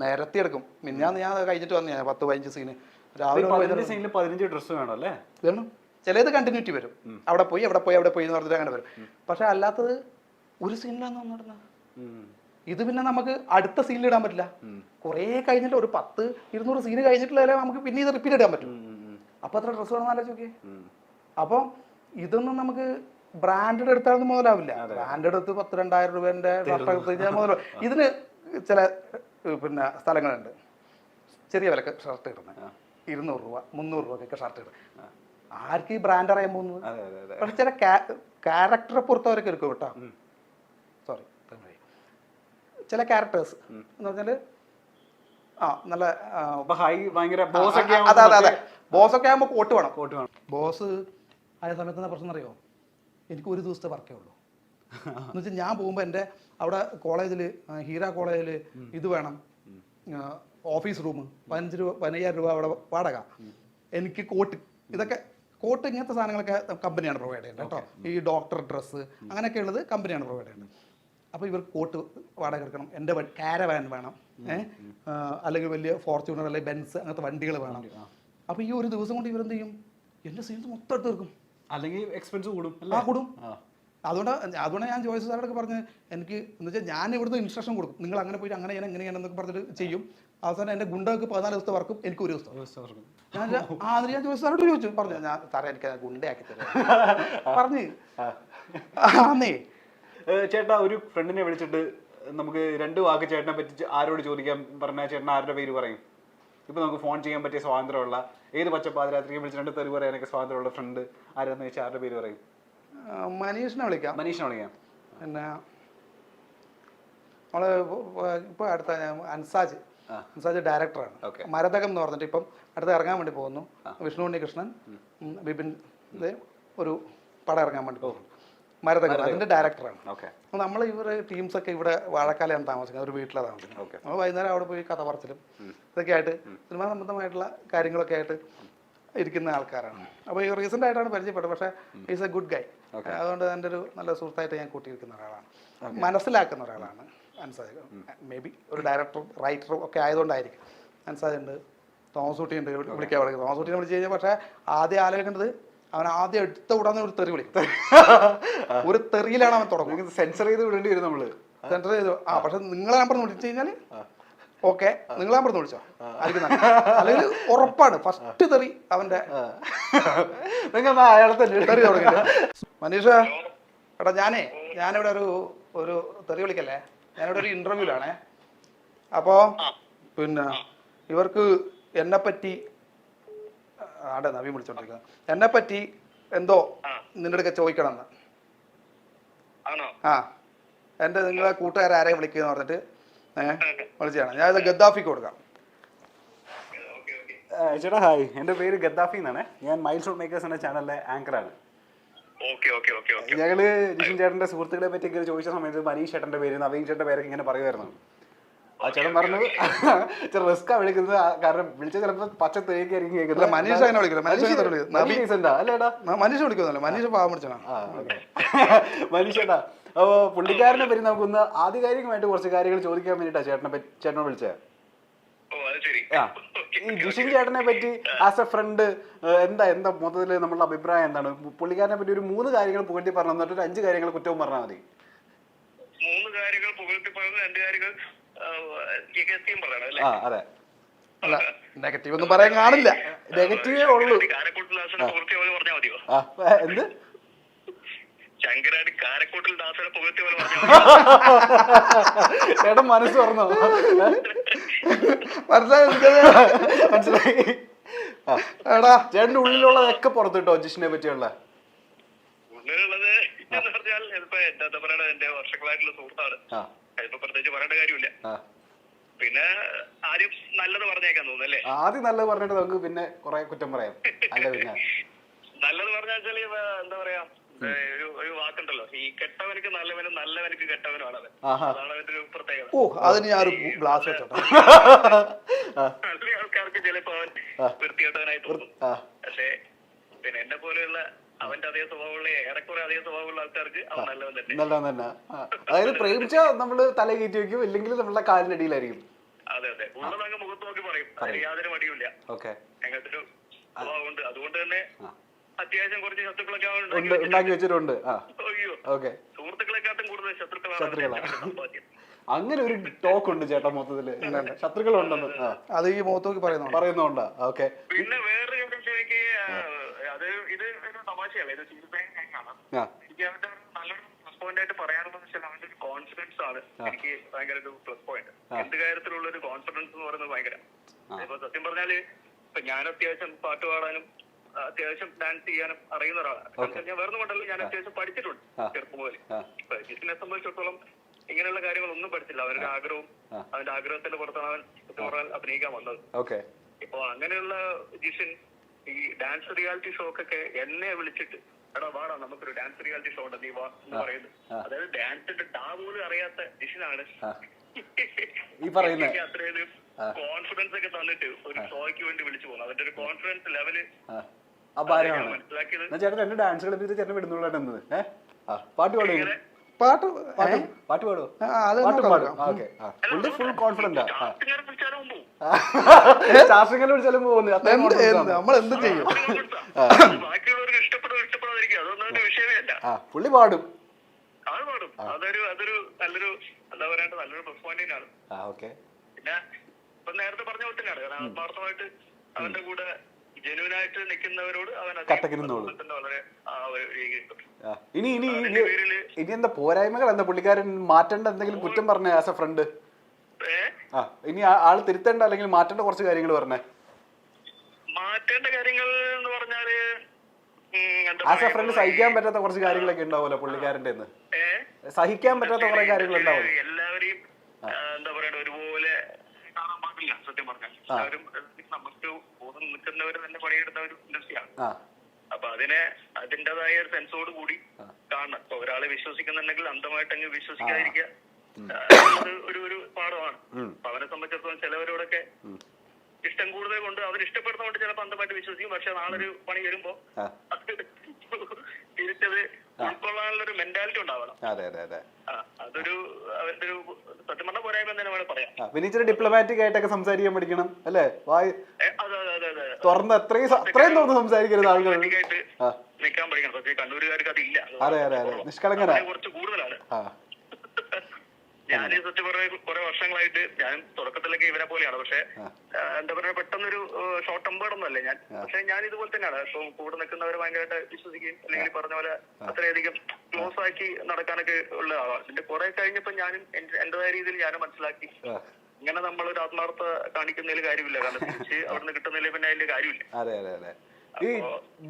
നേരത്തെ എടുക്കും. മിന്നാന്ന് ഞാൻ കഴിഞ്ഞിട്ട് വന്നു, 10-15 സീന് രാവിലെ 15 ഡ്രസ്സ് വേണം അല്ലേ? വേണം. ചിലത് കണ്ടിന്യൂറ്റി വരും, അവിടെ പോയി അവിടെ പോയി അവിടെ പോയി എന്ന് പറഞ്ഞിട്ട് അങ്ങനെ വരും. പക്ഷെ അല്ലാത്തത് ഒരു സീനിലാണ് വന്നിടുന്നത്. ഇത് പിന്നെ നമുക്ക് അടുത്ത സീനിൽ ഇടാൻ പറ്റില്ല. കുറേ കഴിഞ്ഞിട്ട് ഒരു 10-200 സീന് കഴിഞ്ഞിട്ടുള്ള നമുക്ക് പിന്നെ ഇത് റിപ്പീറ്റ് ഇടാൻ പറ്റും. അപ്പൊ അത്ര ഡ്രസ്സ് വേണമെന്ന് ആലോചിക്കേ. അപ്പോൾ ഇതൊന്നും നമുക്ക് ബ്രാൻഡഡ് എടുത്താൽ മുതലാവില്ല. ബ്രാൻഡഡ് എടുത്ത് 10,000-2,000 രൂപേന്റെ ഷർട്ട് എടുത്ത് കഴിഞ്ഞാൽ മുതലാവും. ഇതിന് ചില പിന്നെ സ്ഥലങ്ങളുണ്ട് ചെറിയ വിലക്ക് ഷർട്ട് ഇടുന്നത്, 200 രൂപ 300 രൂപക്കൊക്കെ ഷർട്ട് ഇടും. ആർക്ക് ഈ ബ്രാൻഡ് അറിയാൻ പോകുന്നത്? പക്ഷെ ചില ക്യാരക്ടറെ പുറത്തവരൊക്കെ എടുക്കും കേട്ടോ. സോറി, ചില ക്യാരക്ടേഴ്സ് എന്ന് പറഞ്ഞാല് നല്ല അതെ ബോസൊക്കെ ആകുമ്പോൾ കോട്ട് വേണം. ബോസ് ആയ സമയത്ത് എന്താ പ്രശ്നം അറിയോ? എനിക്ക് ഒരു ദിവസത്തെ വർക്കേ ഉള്ളൂ. എന്ന് വെച്ചാൽ ഞാൻ പോകുമ്പോൾ എൻ്റെ അവിടെ കോളേജിൽ, ഹീര കോളേജിൽ ഇത് വേണം, ഓഫീസ് റൂം 15,000 രൂപ അവിടെ വാടക, എനിക്ക് കോട്ട്, ഇതൊക്കെ കോട്ട് ഇങ്ങനത്തെ സാധനങ്ങളൊക്കെ കമ്പനിയാണ് പ്രൊവൈഡ് ചെയ്യുന്നത് കേട്ടോ. ഈ ഡോക്ടർ ഡ്രസ്സ് അങ്ങനെയൊക്കെ ഉള്ളത് കമ്പനിയാണ് പ്രൊവൈഡ് ചെയ്യുന്നത്. അപ്പോൾ ഇവർക്ക് കോട്ട് വാടക എടുക്കണം, എൻ്റെ കാരവാൻ വേണം, അല്ലെങ്കിൽ വലിയ ഫോർച്യൂണർ അല്ലെങ്കിൽ ബെൻസ് അങ്ങനത്തെ വണ്ടികൾ വേണം. അപ്പോൾ ഈ ഒരു ദിവസം കൊണ്ട് ഇവരെന്ത് ചെയ്യും? എൻ്റെ സീൻസ് മൊത്തം എടുത്ത് തീർക്കും, അല്ലെങ്കിൽ എക്സ്പെൻസ് കൂടും. അതുകൊണ്ട് ഞാൻ ജോയ്സ് സാറോടൊക്കെ പറഞ്ഞ് എനിക്ക് എന്ന് വെച്ചാൽ ഞാൻ ഇവിടുന്ന് ഇൻസ്ട്രക്ഷൻ കൊടുക്കും, നിങ്ങൾ അങ്ങനെ പോയിട്ട് അങ്ങനെ ചെയ്യണം ഇങ്ങനെ ചെയ്യണം എന്നൊക്കെ പറഞ്ഞിട്ട് ചെയ്യും. അവസാനം എൻ്റെ ഗുണ്ടക്ക് 14 ദിവസത്തെ വർക്കും എനിക്ക് ഒരു ദിവസത്തെ വർക്കും. ഞാൻ ജോയ്സ് സാറോട് ചോദിച്ചു, പറഞ്ഞു ഞാൻ സാറേ എനിക്ക് ഗുണ്ടയാക്കി തരാം പറഞ്ഞ്. ആന്നേ ചേട്ടാ, ഒരു ഫ്രണ്ടിനെ വിളിച്ചിട്ട് നമുക്ക് 2 വാക്ക് ചേട്ടനെ പറ്റി ആരോട് ചോദിക്കാൻ പറഞ്ഞാൽ ചേട്ടൻ ആരുടെ പേര് പറയും? ഇപ്പൊ നമുക്ക് ഫോൺ ചെയ്യാൻ പറ്റിയ സ്വാതന്ത്ര്യമുള്ള, ഏത് പച്ചപ്പാതിരാത്രിക്ക് വിളിച്ച് 2 തെറി പറയാനൊക്കെ സ്വാതന്ത്ര്യമുള്ള ഫ്രണ്ട് ആരാന്ന് വെച്ചാൽ ആരുടെ പേര് പറയും? മനീഷിനെ വിളിക്കാം. പിന്നെ നമ്മള് ഇപ്പൊ അടുത്ത അൻസാജ് ഡയറക്ടറാണ്. മരതകം എന്ന് പറഞ്ഞിട്ട് ഇപ്പം അടുത്ത് ഇറങ്ങാൻ വേണ്ടി പോകുന്നു. വിഷ്ണു ഉണ്ണികൃഷ്ണൻ, ബിപിൻ ഒരു പടം ഇറങ്ങാൻ വേണ്ടി പോകുന്നു. മരതകം അതിന്റെ ഡയറക്ടറാണ്. അപ്പോൾ നമ്മൾ ഇവർ ടീംസൊക്കെ ഇവിടെ വാഴക്കാലയാണ് താമസിക്കുന്നത്, ഒരു വീട്ടിലാണ് താമസിക്കുന്നത്. നമ്മൾ വൈകുന്നേരം അവിടെ പോയി കഥ പറച്ചിലും ഇതൊക്കെ ആയിട്ട് സിനിമാ സംബന്ധമായിട്ടുള്ള കാര്യങ്ങളൊക്കെ ആയിട്ട് ഇരിക്കുന്ന ആൾക്കാരാണ്. അപ്പോൾ ഈ റീസെൻ്റ് ആയിട്ടാണ് പരിചയപ്പെട്ടത്. പക്ഷേ ഈസ് എ ഗുഡ് ഗൈ. അതുകൊണ്ട് എൻ്റെ ഒരു നല്ല സുഹൃത്തായിട്ട് ഞാൻ കൂട്ടിയിരിക്കുന്ന ഒരാളാണ്, മനസ്സിലാക്കുന്ന ഒരാളാണ് അൻസാജ്. മേ ബി ഒരു ഡയറക്ടറും റൈറ്ററും ഒക്കെ ആയതുകൊണ്ടായിരിക്കും. അൻസാജ് ഉണ്ട്, തോമസ് കുട്ടി ഉണ്ട്, വിളിക്കാൻ വിളിക്കും. തോമസ് കുട്ടീനെ വിളിച്ച് കഴിഞ്ഞാൽ പക്ഷേ ആദ്യം ആലോചിക്കേണ്ടത് അവൻ ആദ്യം എടുത്ത ഉടനെ ഒരു തെറി വിളിക്കും. ഒരു തെറിയിലാണ് അവൻ തുടങ്ങുന്നത്. സെൻസർ ചെയ്ത് വിടേണ്ടി വരും നമ്മൾ. സെൻസർ ചെയ്തു. പക്ഷെ നിങ്ങളെ നമ്പർ വിളിച്ചു കഴിഞ്ഞാൽ ഓക്കെ, നിങ്ങളെ നമ്പർ വിളിച്ചോ ആയിരിക്കും. അല്ലെങ്കിൽ ഉറപ്പാണ് ഫസ്റ്റ് തെറി അവന്റെ തെറി തുടങ്ങില്ല. മനീഷ എടാ, ഞാനിവിടെ ഒരു തെറി വിളിക്കല്ലേ, ഞാനിവിടെ ഒരു ഇന്റർവ്യൂലാണേ. അപ്പോ പിന്നെ ഇവർക്ക് എന്നെപ്പറ്റി നവീൻ വിളിച്ചോണ്ടിരിക്കുന്നത്, എന്നെപ്പറ്റി എന്തോ നിന്റെ അടുക്ക ചോദിക്കണമെന്ന്. എന്റെ നിങ്ങളെ കൂട്ടുകാരെ വിളിക്കുന്ന പറഞ്ഞിട്ട് വിളിച്ചാണ്. ഞാനിത് ഗദ്ദാഫിക്ക് കൊടുക്കാം. ചേട്ടാ ഹായ്, എൻ്റെ പേര് ഗദ്ദാഫി എന്നാണ്. ഞാൻ മൈൽസ് ഓൺ മേക്കേഴ്സ് എന്ന ചാനലിലെ ആങ്കറാണ്. ഞങ്ങള് ജിഷിൻ ചേട്ടന്റെ സുഹൃത്തുക്കളെ പറ്റി ഇങ്ങനെ ചോദിച്ച സമയത്ത് മനീഷ് ചേട്ടന്റെ പേര്, നവീൻ ചേട്ടന്റെ പേരൊക്കെ ഇങ്ങനെ പറയുമായിരുന്നു. ആ ചേട്ടൻ പറഞ്ഞു റിസ്ക്കാ വിളിക്കുന്നത്, കാരണം വിളിച്ച ചിലപ്പോ പച്ച തേക്കായിരിക്കും കേൾക്കുന്നത്. മനീഷ് അങ്ങനെ വിളിക്കുന്നത്, മനീഷ് വിളിക്കുന്നില്ല, മനീഷ് പാവം പിടിച്ചാ. മനീഷ് ചേട്ടാ, അപ്പോൾ പുള്ളിക്കാരനെ പറ്റി നമുക്കൊന്ന് ആധികാരികമായിട്ട് കുറച്ച് കാര്യങ്ങൾ ചോദിക്കാൻ വേണ്ടിയിട്ടാ ചേട്ടനോട് വിളിച്ചത്. ഈ ജിഷിൻ ചേട്ടനെ പറ്റി ആസ് എ ഫ്രണ്ട് എന്താ മൊത്തത്തില് നമ്മളുടെ അഭിപ്രായം എന്താണ്? പുള്ളിക്കാരനെ പറ്റി ഒരു 3 കാര്യങ്ങൾ പുകഴ്ത്തി പറഞ്ഞു, എന്നിട്ട് 5 കാര്യങ്ങൾ കുറ്റവും പറഞ്ഞാൽ മതി. 3 കാര്യങ്ങൾ പുകഴ്ത്തി പറഞ്ഞു, 2 കാര്യങ്ങൾ അതെ. നെഗറ്റീവ് ഒന്നും പറയാൻ കാണില്ല, നെഗറ്റീവേ ഉള്ളൂ. എന്ത് ചേട്ടൻ മനസ്സ് പറഞ്ഞോ? മനസ്സിലായി. ചേട്ടന്റെ ഉള്ളിലുള്ളതൊക്കെ പുറത്തിട്ടോ ജിഷിനെ പറ്റിയുള്ള? ഉള്ളിലുള്ളത് എന്ന് പറഞ്ഞാൽ എന്താ പറയണത്, എന്റെ വർഷങ്ങളായിട്ടുള്ള സുഹൃത്താണ്, അതിപ്പോ പ്രത്യേകിച്ച് പറയേണ്ട കാര്യമില്ല. പിന്നെ ആദ്യം നല്ലത് പറഞ്ഞേക്കാൻ തോന്നുന്നല്ലേ? ആദ്യം നല്ലത് പറഞ്ഞിട്ട് നമുക്ക് പിന്നെ കുറെ കുറ്റം പറയാം. അല്ല പിന്നെ നല്ലത് പറഞ്ഞാൽ എന്താ പറയാ, ഒരു വാക്കുണ്ടല്ലോ, ഈ കെട്ടവനക്ക് നല്ലവനും നല്ലവനക്ക് കെട്ടവനുമാണ്. അതാണ് അതിന്റെ ഒരു പ്രത്യേകത. ആൾക്കാർക്ക് ചിലപ്പോ അവൻ വൃത്തികെട്ടവനായി തോന്നും. പക്ഷെ പിന്നെ എന്നെ പോലെയുള്ള അവന്റെ അതേ സ്വഭാവമുള്ള, ഏറെക്കുറെ അതേ സ്വഭാവമുള്ള ആൾക്കാർക്ക് അവൻ നല്ലവൻ തന്നെ. അതായത് പ്രേമിച്ച നമ്മള് തല കയറ്റി വെക്കും, ഇല്ലെങ്കിൽ നമ്മളുടെ കാലിനടിയിലായിരിക്കും. അതെ അതെ, ഉള്ളത് അങ്ങ് മുഖത്ത് നോക്കി പറയും, യാതൊരു മടിയുമില്ല. ഓക്കെ, അങ്ങനത്തെ ഒരു സ്വഭാവമുണ്ട്. അതുകൊണ്ട് തന്നെ അത്യാവശ്യം കുറച്ച് ശത്രുക്കളൊക്കെ ഉണ്ടാക്കി വെച്ചിട്ടുണ്ട്. അയ്യോ, ഓക്കെ, സുഹൃത്തുക്കളെക്കാട്ടും കൂടുതൽ ശത്രുക്കളാണ്. അങ്ങനെ ഒരു ടോക്ക് ഉണ്ട് ചേട്ടാ മൊത്തത്തില്, ശത്രുക്കളുണ്ടെന്ന് അത് ഈ മുഖത്തോക്കി പറയുന്നുണ്ടാ. ഓക്കെ, പിന്നെ വേറൊരു കാര്യം എനിക്ക് അത് ഇത് ഒരു തമാശയല്ല, ഇത് ആണ്. എനിക്ക് അവന്റെ നല്ലൊരു പ്ലസ് പോയിന്റ് ആയിട്ട് പറയാനുള്ളത് വെച്ചാൽ അവന്റെ ഒരു കോൺഫിഡൻസ് ആണ് എനിക്ക് ഭയങ്കര ഒരു പ്ലസ് പോയിന്റ്. എന്ത് കാര്യത്തിലുള്ള ഒരു കോൺഫിഡൻസ് എന്ന് പറയുന്നത് ഭയങ്കര. ഇപ്പൊ സത്യം പറഞ്ഞാല് ഇപ്പൊ ഞാൻ അത്യാവശ്യം പാട്ട് പാടാനും അത്യാവശ്യം ഡാൻസ് ചെയ്യാനും അറിയുന്ന ഒരാളാണ്. ഞാൻ വേറെ കൊണ്ടല്ലോ, ഞാൻ അത്യാവശ്യം പഠിച്ചിട്ടുണ്ട് ചെറുപ്പം മുതൽ. ഇപ്പൊ ജിസിനെ സംബന്ധിച്ചിടത്തോളം ഇങ്ങനെയുള്ള കാര്യങ്ങളൊന്നും പഠിച്ചില്ല. അവനൊരു ആഗ്രഹവും അവന്റെ ആഗ്രഹത്തിന്റെ പുറത്താണ് അവൻ സത്യം പറഞ്ഞാൽ അഭിനയിക്കാൻ വന്നത്. ഇപ്പൊ അങ്ങനെയുള്ള ജിസിൻ ഈ ഡാൻസ് റിയാലിറ്റി ഷോക്കൊക്കെ എന്നെ വിളിച്ചിട്ട് എടാ വാടാ നമുക്കൊരു ഡാൻസ് റിയാലിറ്റി ഷോ ഉണ്ട് നീ വാ എന്ന് പറയുന്നത്. അതായത് ഡാൻസിന്റെ ടാ പോലും അറിയാത്ത ജിസിനാണ് അത്രയും കോൺഫിഡൻസ് ഒക്കെ തന്നിട്ട് ഒരു ഷോയ്ക്ക് വേണ്ടി വിളിച്ചു പോകുന്നത്. അതിന്റെ ഒരു കോൺഫിഡൻസ് ലെവല് മനസ്സിലാക്കിയത്. ചേട്ടൻ ഡാൻസ് കളിപ്പിച്ച് ചേട്ടൻ വിടുന്നുള്ളത് പാട്ട് പാടും, പാട്ട് പാട്ട് പാടും, ഫുൾ കോൺഫിഡന്റ്. സ്റ്റാർട്ടിങ്ങിൽ വിളിച്ചാലും പോകുന്നു, നമ്മൾ എന്ത് ചെയ്യും. ബാക്കിയുള്ളവർക്ക് ഇഷ്ടപ്പെടാതിരിക്കും, അതൊന്നും ഒരു വിഷയമേ അല്ല. പുള്ളി പാടും, അത് പാടും. അതൊരു നല്ലൊരു എന്താ പറയണ്ട നല്ലൊരു പ്ലസ് പോയിന്റ് ആണ്. പിന്നെ ഇപ്പൊ നേരത്തെ പറഞ്ഞ പോലെ തന്നെയാണ്, കാരണം ആത്മാർത്ഥമായിട്ട് അവന്റെ കൂടെ ജെന്യൂനായിട്ട് നിൽക്കുന്നവരോട് അവൻ വളരെ ഇനി എന്താ പോരായ്മകൾ എന്താ പുള്ളിക്കാരൻ മാറ്റേണ്ട എന്തെങ്കിലും കുറ്റം പറഞ്ഞ ആസ് എ ഫ്രണ്ട്? ഇനി ആള് തിരുത്തേണ്ട അല്ലെങ്കിൽ മാറ്റേണ്ട കുറച്ച് കാര്യങ്ങൾ പറഞ്ഞേ. മാറ്റേണ്ട കാര്യങ്ങൾ എന്ന് പറഞ്ഞാല് ആസ് എ ഫ്രണ്ട് സഹിക്കാൻ പറ്റാത്ത കുറച്ച് കാര്യങ്ങളൊക്കെ ഉണ്ടാവുമല്ലോ പുള്ളിക്കാരന്റെ. സഹിക്കാൻ പറ്റാത്ത കുറെ കാര്യങ്ങൾ ഉണ്ടാവും. എല്ലാവരെയും എന്താ പറയണ്ട ഒരുപോലെ കാണാൻ പാടില്ല. സത്യം പറഞ്ഞാൽ എല്ലാവരും നമുക്ക് ബോധം നിൽക്കുന്നവര് തന്നെ പണിയെടുത്ത ഒരു ഇൻഡസ്ട്രിയാണ്. അപ്പൊ അതിന്റേതായ ഒരു സെൻസോട് കൂടി കാണണം. ഇപ്പൊ ഒരാളെ വിശ്വസിക്കുന്നുണ്ടെങ്കിൽ അന്ധമായിട്ട് അങ്ങ് വിശ്വസിക്കാതിരിക്കുക ഒരു പാഠമാണ്. അപ്പൊ അവനെ സംബന്ധിച്ചിടത്തോളം ചിലവരോടൊക്കെ ഇഷ്ടം കൂടുതൽ കൊണ്ട് അവർ ഇഷ്ടപ്പെടുന്നതുകൊണ്ട് ചിലപ്പോൾ അന്ധമായിട്ട് വിശ്വസിക്കും. പക്ഷെ നാളൊരു പണി വരുമ്പോ തിരിച്ചത് ഉൾക്കൊള്ളാനുള്ളൊരു മെന്റാലിറ്റി ഉണ്ടാവണം. അതൊരു അവന്റെ ഒരു സത്യം പറഞ്ഞ പോരായ്മ തന്നെ വേണം പറയാം. പിന്നെ ഇച്ചിരി ഡിപ്ലോമാറ്റിക് ആയിട്ടൊക്കെ സംസാരിക്കാൻ പഠിക്കണം അല്ലേ? തുറന്ന് അത്രയും തുറന്ന് സംസാരിക്കരുത് ആളുകൾ. നിൽക്കാൻ പഠിക്കണം. പക്ഷേ കണ്ണൂരുകാർക്ക് അതില്ല. നിഷ്കളങ്കര കുറച്ച് കൂടുതലാണ്. ഞാൻ സത്യം പറഞ്ഞ കുറെ വർഷങ്ങളായിട്ട് ഞാൻ തുടക്കത്തിലൊക്കെ ഇവരെ പോലെയാണ്. പക്ഷെ എന്താ പറയുക പെട്ടെന്നൊരു ഷോർട്ട് ടെമ്പേർഡ് അല്ലേ ഞാൻ. പക്ഷെ ഞാൻ ഇതുപോലെ തന്നെയാണ്. ഇപ്പൊ കൂടെ നിൽക്കുന്നവരെ ഭയങ്കരമായിട്ട് വിശ്വസിക്കുകയും അല്ലെങ്കിൽ പറഞ്ഞ പോലെ അത്രയധികം ക്ലോസ് ആക്കി നടക്കാനൊക്കെ ഉള്ള ആളാണ്. ഇതിന്റെ കുറെ കഴിഞ്ഞപ്പോ ഞാനും എന്റേതായ രീതിയിൽ ഞാനും മനസ്സിലാക്കി ഇങ്ങനെ നമ്മളൊരു ആത്മാർത്ഥ കാണിക്കുന്നതിൽ കാര്യമില്ല. കാരണം തിരിച്ച് അവിടുന്ന് കിട്ടുന്നതിൽ പിന്നെ അതിന്റെ കാര്യമില്ല. ഈ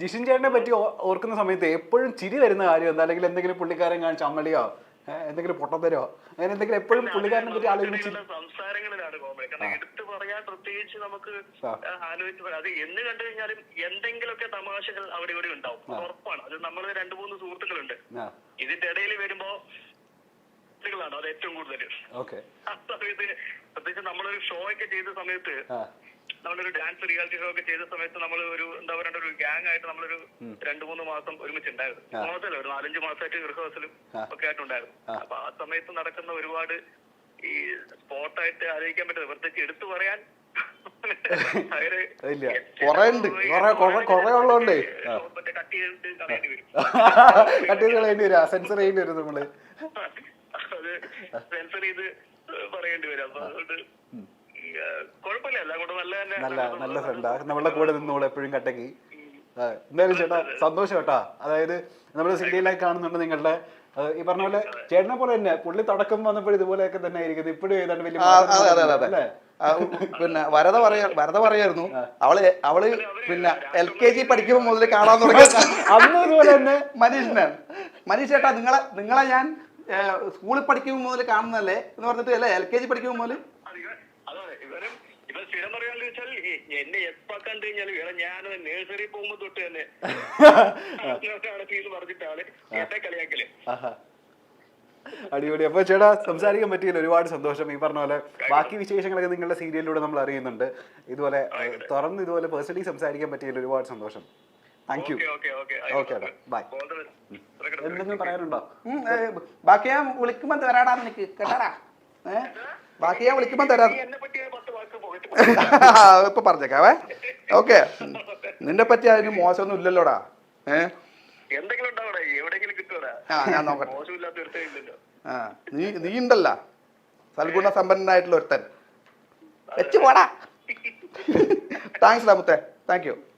ജിഷിൻ ചേട്ടനെ പറ്റി ഓർക്കുന്ന സമയത്ത് എപ്പോഴും ചിരി വരുന്ന കാര്യം എന്താ? അല്ലെങ്കിൽ എന്തെങ്കിലും പുള്ളിക്കാരൻ കാണിച്ച അമ്മളിയോ എന്തെങ്കിലും പൊട്ടത്തരോ അങ്ങനെ എന്തെങ്കിലും എപ്പോഴും പുള്ളിക്കാരനെ പറ്റി ആലോചിച്ച് സംസാരങ്ങളിലാണ് കോമഡി. കാരണം എടുത്തു പറയാൻ പ്രത്യേകിച്ച് നമുക്ക് ആലോചിച്ച് പറയാം. അത് എന്ന് കണ്ടു കഴിഞ്ഞാലും എന്തെങ്കിലുമൊക്കെ തമാശകൾ അവിടെ ഇവിടെ ഉണ്ടാവും, ഉറപ്പാണ്. അത് നമ്മൾ 2-3 സുഹൃത്തുക്കളുണ്ട്. ഇതിന്റെ ഇടയിൽ വരുമ്പോ ാണ് അത് ഏറ്റവും കൂടുതൽ. ആ സമയത്ത് പ്രത്യേകിച്ച് നമ്മളൊരു ഷോ ഒക്കെ ചെയ്ത സമയത്ത്, നമ്മളൊരു ഡാൻസ് റിയാലിറ്റി ഷോ ഒക്കെ ചെയ്ത സമയത്ത് നമ്മൾ ഒരു എന്താ പറയണ്ട ഒരു ഗ്യാങ് ആയിട്ട് നമ്മളൊരു 2-3 മാസം ഒരുമിച്ചുണ്ടായിരുന്നു. മാസമല്ല, ഒരു 4-5 മാസമായിട്ട് റിഹേഴ്സലും ഒക്കെ ആയിട്ടുണ്ടായിരുന്നു. അപ്പൊ ആ സമയത്ത് നടക്കുന്ന ഒരുപാട് ഈ സ്പോട്ടായിട്ട് ആലോചിക്കാൻ പറ്റുന്നത് പ്രത്യേകിച്ച് എടുത്തു പറയാൻ കട്ട് ചെയ്തിട്ട് കളയേണ്ടി വരും. സെൻസർ ചെയ്യേണ്ടി വരും നമ്മള്. അത് സെൻസർ ചെയ്ത് പറയേണ്ടി വരും. അപ്പൊ അതുകൊണ്ട് കുഴപ്പമില്ല. എല്ലാം കൂടെ നല്ല ഫ്രണ്ടാ, നമ്മളുടെ കൂടെ നിന്നോളൂ എപ്പോഴും കട്ടക്ക്. എന്തായാലും ചേട്ടാ സന്തോഷം കേട്ടാ. അതായത് നമ്മള് സീരിയലായി കാണുന്നുണ്ട് നിങ്ങളുടെ ഈ പറഞ്ഞ പോലെ ചേട്ടനെ പോലെ തന്നെ പുള്ളി തുടക്കം വന്നപ്പോൾ ഇതുപോലെയൊക്കെ തന്നെ ആയിരിക്കും ഇപ്പോഴും ഏതാണ്ട് വലിയ പിന്നെ വരത പറയായിരുന്നു അവള് പിന്നെ LKG പഠിക്കുമ്പോ മുതൽ കാണാൻ തുടങ്ങിയ അന്ന് ഇതുപോലെ തന്നെ മനീഷ് ചേട്ടാ നിങ്ങളെ ഞാൻ സ്കൂളിൽ പഠിക്കുമ്പോ മുതൽ കാണുന്നല്ലേ എന്ന് പറഞ്ഞിട്ട് അല്ലേ LKG പഠിക്കുമ്പോ മുതൽ സ്ഥിരം പറയാന്ന് വെച്ചാൽ എന്നെ എപ്പോ കണ്ടു കഴിഞ്ഞാലും ഞാൻ നഴ്സറി പോകുമ്പോ തൊട്ട് തന്നെ പറഞ്ഞിട്ടാണ് എന്നെ കളിയാക്കല്. അടിപൊളി. അപ്പൊ ചേട്ടാ സംസാരിക്കാൻ പറ്റിയില്ല, ഒരുപാട് സന്തോഷം. ഈ പറഞ്ഞ പോലെ ബാക്കി വിശേഷങ്ങളൊക്കെ നിങ്ങളുടെ സീരിയലിലൂടെ നമ്മൾ അറിയുന്നുണ്ട്. ഇതുപോലെ തുറന്ന് ഇതുപോലെ പേഴ്സണലി സംസാരിക്കാൻ പറ്റിയില്ല, ഒരുപാട് സന്തോഷം. Thank you. Okay bye. എന്തെങ്കിലും പറയാനുണ്ടോ? ബാക്കി ഞാൻ വിളിക്കുമ്പോ തരാടാ നിനക്ക് കേട്ടാടാ. ബാക്കി ഞാൻ വിളിക്കുമ്പോ തരാം. ഇപ്പൊ പറഞ്ഞേക്കാവേ. ഓക്കെ, നിന്നെ പറ്റി അതിന് മോശമൊന്നും ഇല്ലല്ലോടാ. എന്തെങ്കിലും ഉണ്ടാവണേ, എവിടെയെങ്കിലും കിട്ടുവാ. ഞാൻ നോക്കട്ടെ. മോശമില്ലാത്ത ഒരുത്തയില്ലല്ലോ. നീ ഉണ്ടല്ല സൽഗുണ സമ്പന്നനായിട്ടുള്ള ഒരുത്തൻ. വെച്ച് പോടാ. താങ്ക്സ് ഡാ മുത്തേ, താങ്ക് യു.